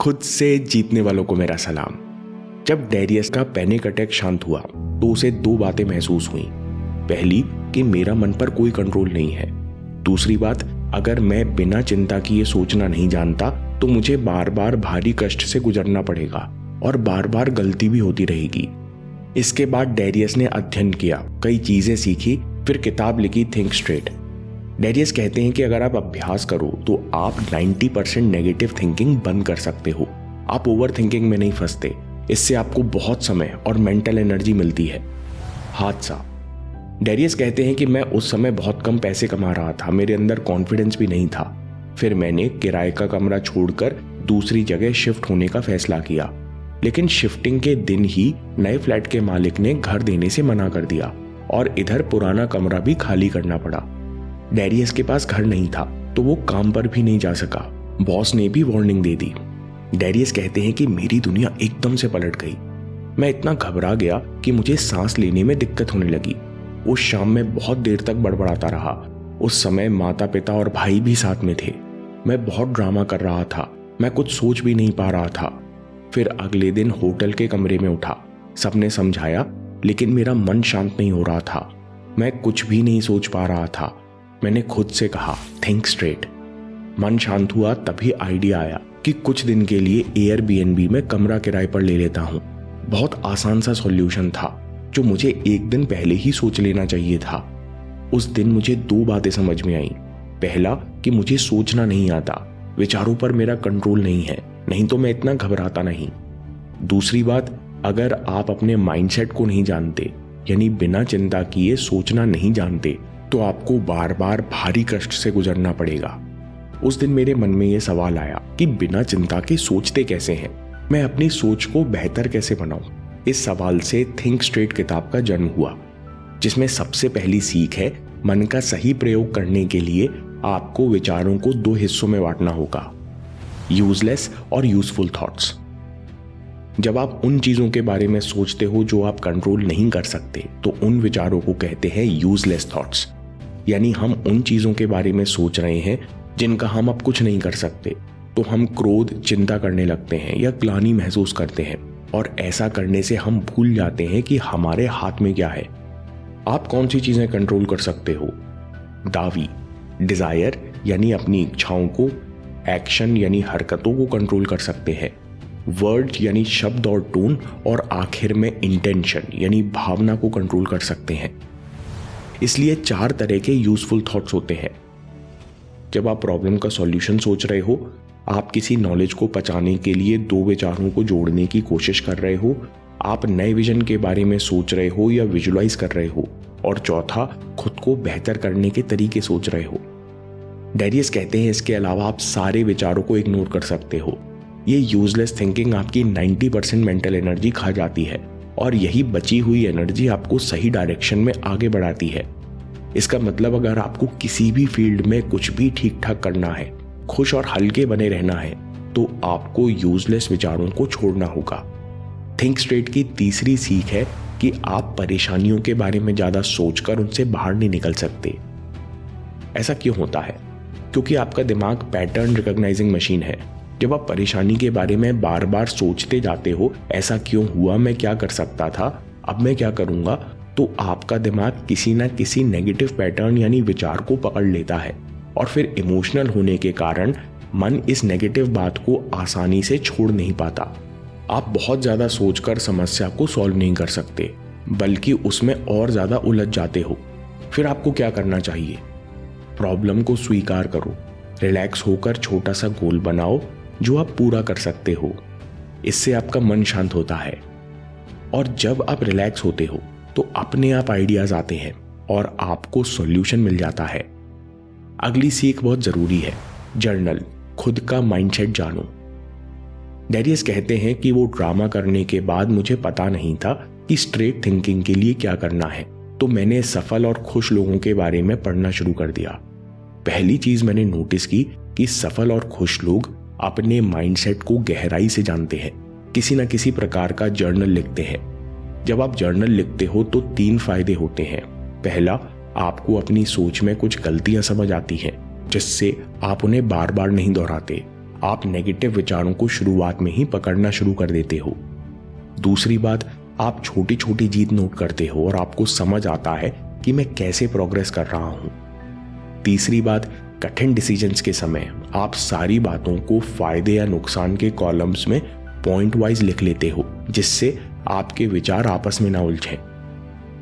खुद से जीतने वालों को मेरा सलाम। जब डैरियस का पैनिक अटैक शांत हुआ तो उसे दो बातें महसूस हुई। पहली कि मेरा मन पर कोई कंट्रोल नहीं है। दूसरी बात, अगर मैं बिना चिंता किए सोचना नहीं जानता तो मुझे बार बार भारी कष्ट से गुजरना पड़ेगा और बार बार गलती भी होती रहेगी। इसके बाद डैरियस ने अध्ययन किया, कई चीजें सीखी, फिर किताब लिखी थिंक स्ट्रेट। डैरियस कहते हैं कि अगर आप अभ्यास करो तो आप 90% नेगेटिव थिंकिंग बंद कर सकते हो। आप ओवर थिंकिंग में नहीं फंसते। इससे आपको बहुत समय और मेंटल एनर्जी मिलती है। हादसा। डैरियस कहते हैं कि मैं उस समय बहुत कम पैसे कमा रहा था, मेरे अंदर कॉन्फिडेंस भी नहीं था। फिर मैंने किराए का कमरा छोड़कर दूसरी जगह शिफ्ट होने का फैसला किया, लेकिन शिफ्टिंग के दिन ही नए फ्लैट के मालिक ने घर देने से मना कर दिया और इधर पुराना कमरा भी खाली करना पड़ा। डैरियस के पास घर नहीं था तो वो काम पर भी नहीं जा सका। बॉस ने भी वार्निंग दे दी। डैरियस कहते हैं कि मेरी दुनिया एकदम से पलट गई। मैं इतना घबरा गया कि मुझे सांस लेने में दिक्कत होने लगी। उस शाम में बहुत देर तक बड़बड़ाता रहा। उस समय माता पिता और भाई भी साथ में थे। मैं बहुत ड्रामा कर रहा था, मैं कुछ सोच भी नहीं पा रहा था। फिर अगले दिन होटल के कमरे में उठा, सबने समझाया, लेकिन मेरा मन शांत नहीं हो रहा था। मैं कुछ भी नहीं सोच पा रहा था। मैंने खुद से कहा थिंक स्ट्रेट। मन शांत हुआ तभी आइडिया आया कि कुछ दिन के लिए एयरबीएनबी में कमरा किराए पर ले लेता हूँ। बहुत आसान सा सॉल्यूशन था जो मुझे एक दिन पहले ही सोच लेना चाहिए था। उस दिन मुझे दो बातें समझ में आई। पहला कि मुझे सोचना नहीं आता, विचारों पर मेरा कंट्रोल नहीं है, नहीं तो मैं इतना घबराता नहीं। दूसरी बात, अगर आप अपने माइंडसेट को नहीं जानते, यानी बिना चिंता किए सोचना नहीं जानते, तो आपको बार बार भारी कष्ट से गुजरना पड़ेगा। उस दिन मेरे मन में यह सवाल आया कि बिना चिंता के सोचते कैसे हैं, मैं अपनी सोच को बेहतर कैसे बनाऊं। इस सवाल से थिंक स्ट्रेट किताब का जन्म हुआ, जिसमें सबसे पहली सीख है मन का सही प्रयोग करने के लिए आपको विचारों को दो हिस्सों में बांटना होगा, यूजलेस और यूजफुल थॉट्स। जब आप उन चीजों के बारे में सोचते हो जो आप कंट्रोल नहीं कर सकते, तो उन विचारों को कहते हैं यूजलेस थॉट्स। यानी हम उन चीजों के बारे में सोच रहे हैं जिनका हम अब कुछ नहीं कर सकते, तो हम क्रोध, चिंता करने लगते हैं या ग्लानि महसूस करते हैं, और ऐसा करने से हम भूल जाते हैं कि हमारे हाथ में क्या है। आप कौन सी चीजें कंट्रोल कर सकते हो? दावी, डिजायर यानी अपनी इच्छाओं को, एक्शन यानी हरकतों को कंट्रोल कर सकते हैं, वर्ड यानी शब्द और टोन, और आखिर में इंटेंशन यानी भावना को कंट्रोल कर सकते हैं। इसलिए 4 तरह के यूजफुल थॉट्स होते हैं। जब आप प्रॉब्लम का सॉल्यूशन सोच रहे हो, आप किसी नॉलेज को पचाने के लिए 2 विचारों को जोड़ने की कोशिश कर रहे हो, आप नए विजन के बारे में सोच रहे हो या विजुलाइज कर रहे हो, और चौथा, खुद को बेहतर करने के तरीके सोच रहे हो। डैरियस कहते हैं इसके अलावा आप सारे विचारों को इग्नोर कर सकते हो। ये यूजलेस थिंकिंग आपकी 90% मेंटल एनर्जी खा जाती है, और यही बची हुई एनर्जी आपको सही डायरेक्शन में आगे बढ़ाती है। इसका मतलब अगर आपको किसी भी फील्ड में कुछ भी ठीक ठाक करना है, खुश और हल्के बने रहना है, तो आपको यूजलेस विचारों को छोड़ना होगा। थिंक स्ट्रेट की तीसरी सीख है कि आप परेशानियों के बारे में ज्यादा सोचकर उनसे बाहर नहीं निकल सकते। ऐसा क्यों होता है? क्योंकि आपका दिमाग पैटर्न रिकॉग्नाइजिंग मशीन है। जब आप परेशानी के बारे में बार बार सोचते जाते हो, ऐसा क्यों हुआ, मैं क्या कर सकता था, अब मैं क्या करूंगा, तो आपका दिमाग किसी ना किसी नेगेटिव पैटर्न यानी विचार को पकड़ लेता है, और फिर इमोशनल होने के कारण मन इस नेगेटिव बात को आसानी से छोड़ नहीं पाता। आप बहुत ज्यादा सोचकर समस्या को सॉल्व नहीं कर सकते, बल्कि उसमें और ज्यादा उलझ जाते हो। फिर आपको क्या करना चाहिए? प्रॉब्लम को स्वीकार करो, रिलैक्स होकर छोटा सा गोल बनाओ जो आप पूरा कर सकते हो। इससे आपका मन शांत होता है, और जब आप रिलैक्स होते हो तो अपने आप आइडियाज आते हैं और आपको सॉल्यूशन मिल जाता है। अगली सीख बहुत जरूरी है, जर्नल, खुद का माइंडसेट जानो। डैरियस कहते हैं कि वो ड्रामा करने के बाद मुझे पता नहीं था कि स्ट्रेट थिंकिंग के लिए क्या करना है, तो मैंने सफल और खुश लोगों के बारे में पढ़ना शुरू कर दिया। पहली चीज मैंने नोटिस की कि सफल और खुश लोग अपने माइंडसेट को गहराई से जानते हैं, किसी न किसी प्रकार का जर्नल लिखते हैं। जब आप जर्नल लिखते हो तो 3 फायदे होते हैं। पहला, आपको अपनी सोच में कुछ गलतियां समझ आती हैं, जिससे आप उन्हें बार बार नहीं दोहराते। आप नेगेटिव विचारों को शुरुआत में ही पकड़ना शुरू कर देते हो। दूसरी बात, आप छोटी छोटी जीत नोट करते हो और आपको समझ आता है कि मैं कैसे प्रोग्रेस कर रहा हूं। तीसरी बात, कठिन डिसीजंस के समय आप सारी बातों को फायदे या नुकसान के कॉलम्स में पॉइंट वाइज लिख लेते हो, जिससे आपके विचार आपस में ना उलझें।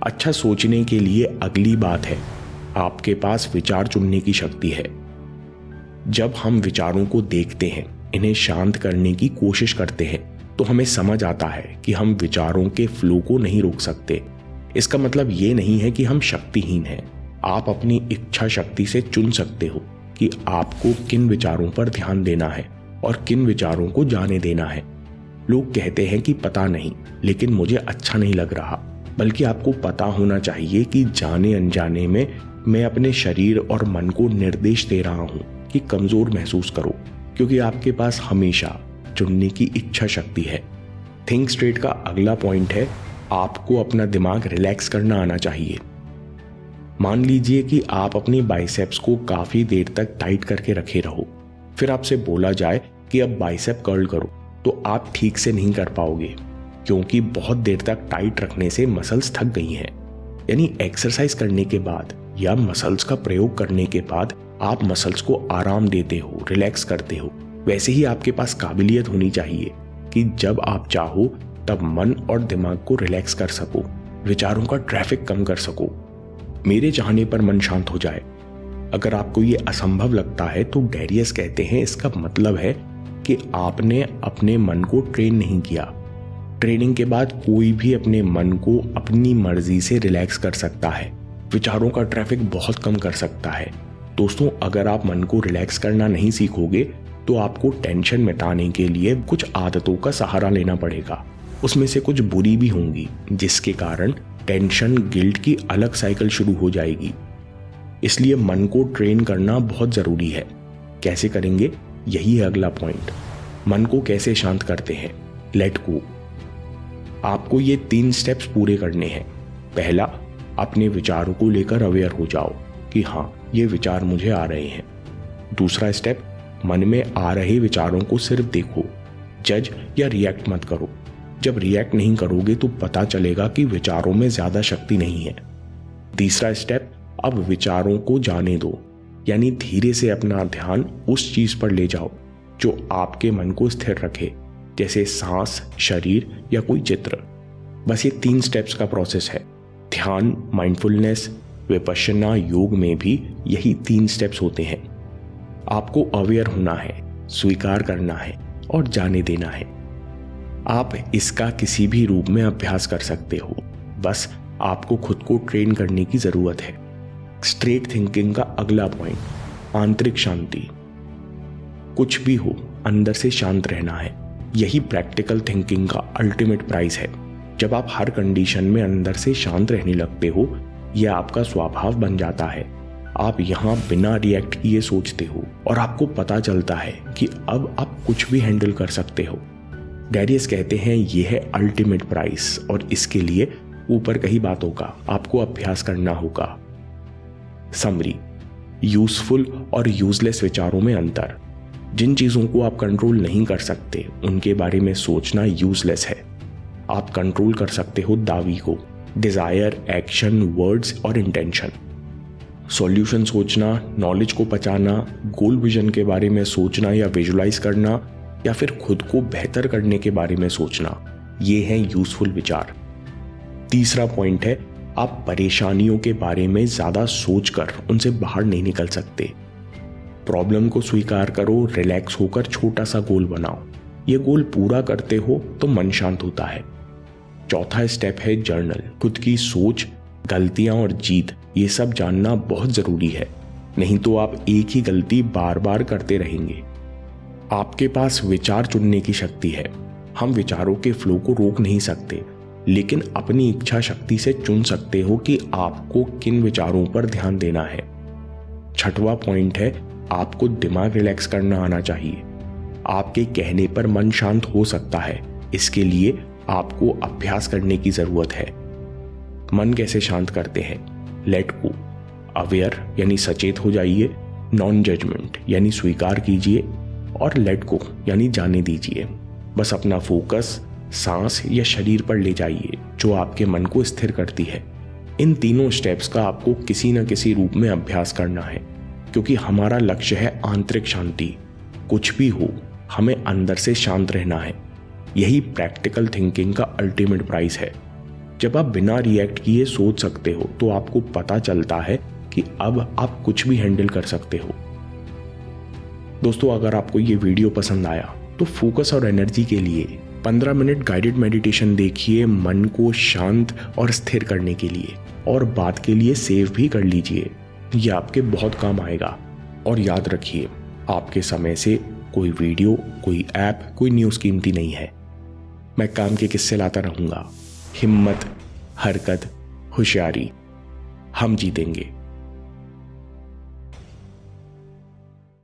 अच्छा सोचने के लिए अगली बात है, आपके पास विचार चुनने की शक्ति है। जब हम विचारों को देखते हैं, इन्हें शांत करने की कोशिश करते हैं, तो हमें समझ आता है कि हम विचारों के फ्लो को नहीं रोक सकते। इसका मतलब ये नहीं है कि हम शक्तिहीन हैं। आप अपनी इच्छा शक्ति से चुन सकते हो कि आपको किन विचारों पर ध्यान देना है और किन विचारों को जाने देना है। लोग कहते हैं कि पता नहीं, लेकिन मुझे अच्छा नहीं लग रहा, बल्कि आपको पता होना चाहिए कि जाने अनजाने में मैं अपने शरीर और मन को निर्देश दे रहा हूं कि कमजोर महसूस करो, क्योंकि आपके पास हमेशा चुनने की इच्छा शक्ति है। थिंक स्ट्रेट का अगला पॉइंट है, आपको अपना दिमाग रिलैक्स करना आना चाहिए। मान लीजिए कि आप अपनी बाइसेप्स को काफी देर तक टाइट करके रखे रहो, फिर आपसे बोला जाए कि अब बाइसेप कर्ल करो, तो आप ठीक से नहीं कर पाओगे, क्योंकि बहुत देर तक टाइट रखने से मसल्स थक गई हैं। यानी एक्सरसाइज करने के बाद या मसल्स का प्रयोग करने के बाद आप मसल्स को आराम देते हो, रिलैक्स करते हो। वैसे ही आपके पास काबिलियत होनी चाहिए कि जब आप चाहो तब मन और दिमाग को रिलैक्स कर सको, विचारों का ट्रैफिक कम कर सको, मेरे चाहने पर मन शांत हो जाए। अगर आपको ये असंभव लगता है तो डैरियस कहते हैं इसका मतलब है कि आपने अपने मन को ट्रेन नहीं किया। ट्रेनिंग के बाद कोई भी अपने मन को अपनी मर्जी से रिलैक्स कर सकता है, विचारों का ट्रैफिक बहुत कम कर सकता है। दोस्तों, अगर आप मन को रिलैक्स करना नहीं सीखोगे तो आपको टेंशन मिटाने के लिए कुछ आदतों का सहारा लेना पड़ेगा। उसमें से कुछ बुरी भी होंगी, जिसके कारण टेंशन गिल्ट की अलग साइकिल शुरू हो जाएगी। इसलिए मन को ट्रेन करना बहुत जरूरी है। कैसे करेंगे, यही है अगला पॉइंट। मन को कैसे शांत करते हैं? Let go. आपको ये 3 स्टेप्स पूरे करने हैं। पहला, अपने विचारों को लेकर अवेयर हो जाओ कि हाँ, ये विचार मुझे आ रहे हैं। दूसरा स्टेप, मन में आ रहे विचारों को सिर्फ देखो, जज या रिएक्ट मत करो। जब रिएक्ट नहीं करोगे तो पता चलेगा कि विचारों में ज्यादा शक्ति नहीं है। तीसरा स्टेप, अब विचारों को जाने दो, यानी धीरे से अपना ध्यान उस चीज पर ले जाओ जो आपके मन को स्थिर रखे, जैसे सांस, शरीर या कोई चित्र। बस ये 3 स्टेप्स का प्रोसेस है। ध्यान, माइंडफुलनेस, विपश्यना योग में भी यही 3 स्टेप्स होते हैं। आपको अवेयर होना है, स्वीकार करना है और जाने देना है। आप इसका किसी भी रूप में अभ्यास कर सकते हो, बस आपको खुद को ट्रेन करने की जरूरत है। स्ट्रेट थिंकिंग का अगला पॉइंट, आंतरिक शांति। कुछ भी हो, अंदर से शांत रहना है। यही प्रैक्टिकल थिंकिंग का अल्टीमेट प्राइस है। जब आप हर कंडीशन में अंदर से शांत रहने लगते हो, यह आपका स्वभाव बन जाता है। आप यहाँ बिना रिएक्ट किए सोचते हो और आपको पता चलता है कि अब आप कुछ भी हैंडल कर सकते हो। डैरियस कहते हैं यह है अल्टीमेट प्राइस, और इसके लिए ऊपर कही बातों का आपको अभ्यास करना होगा। समरी, यूजफुल और यूजलेस विचारों में अंतर। जिन चीजों को आप कंट्रोल नहीं कर सकते उनके बारे में सोचना यूजलेस है। आप कंट्रोल कर सकते हो दावी को, डिजायर, एक्शन, वर्ड्स और इंटेंशन। सॉल्यूशन सोचना, नॉलेज को पचाना, गोल विजन के बारे में सोचना या विजुलाइज करना, या फिर खुद को बेहतर करने के बारे में सोचना, ये है यूजफुल विचार। तीसरा पॉइंट है, आप परेशानियों के बारे में ज्यादा सोचकर उनसे बाहर नहीं निकल सकते। प्रॉब्लम को स्वीकार करो, रिलैक्स होकर छोटा सा गोल बनाओ। ये गोल पूरा करते हो तो मन शांत होता है। चौथा स्टेप है जर्नल। खुद की सोच, गलतियां और जीत, ये सब जानना बहुत जरूरी है, नहीं तो आप एक ही गलती बार बार करते रहेंगे। आपके पास विचार चुनने की शक्ति है। हम विचारों के फ्लो को रोक नहीं सकते, लेकिन अपनी इच्छा शक्ति से चुन सकते हो कि आपको किन विचारों पर ध्यान देना है। छठवां पॉइंट है, आपको दिमाग रिलैक्स करना आना चाहिए। आपके कहने पर मन शांत हो सकता है, इसके लिए आपको अभ्यास करने की जरूरत है। मन कैसे शांत करते हैं? Let go. अवेयर यानी सचेत हो जाइए, नॉन जजमेंट यानी स्वीकार कीजिए, और लेट गो यानी जाने दीजिए। बस अपना फोकस सांस या शरीर पर ले जाइए जो आपके मन को स्थिर करती है। इन तीनों स्टेप्स का आपको किसी न किसी रूप में अभ्यास करना है, क्योंकि हमारा लक्ष्य है आंतरिक शांति। कुछ भी हो, हमें अंदर से शांत रहना है। यही प्रैक्टिकल थिंकिंग का अल्टीमेट प्राइस है। जब आप बिना रिएक्ट किए सोच सकते हो तो आपको पता चलता है कि अब आप कुछ भी हैंडल कर सकते हो। दोस्तों, अगर आपको ये वीडियो पसंद आया तो फोकस और एनर्जी के लिए 15 मिनट गाइडेड मेडिटेशन देखिए, मन को शांत और स्थिर करने के लिए, और बात के लिए सेव भी कर लीजिए। ये आपके बहुत काम आएगा। और याद रखिए, आपके समय से कोई वीडियो, कोई ऐप, कोई न्यूज़ कीमती नहीं है। मैं काम के किस्से लाता रहूंगा। हिम्मत, हरकत, होशियारी, हम जीतेंगे।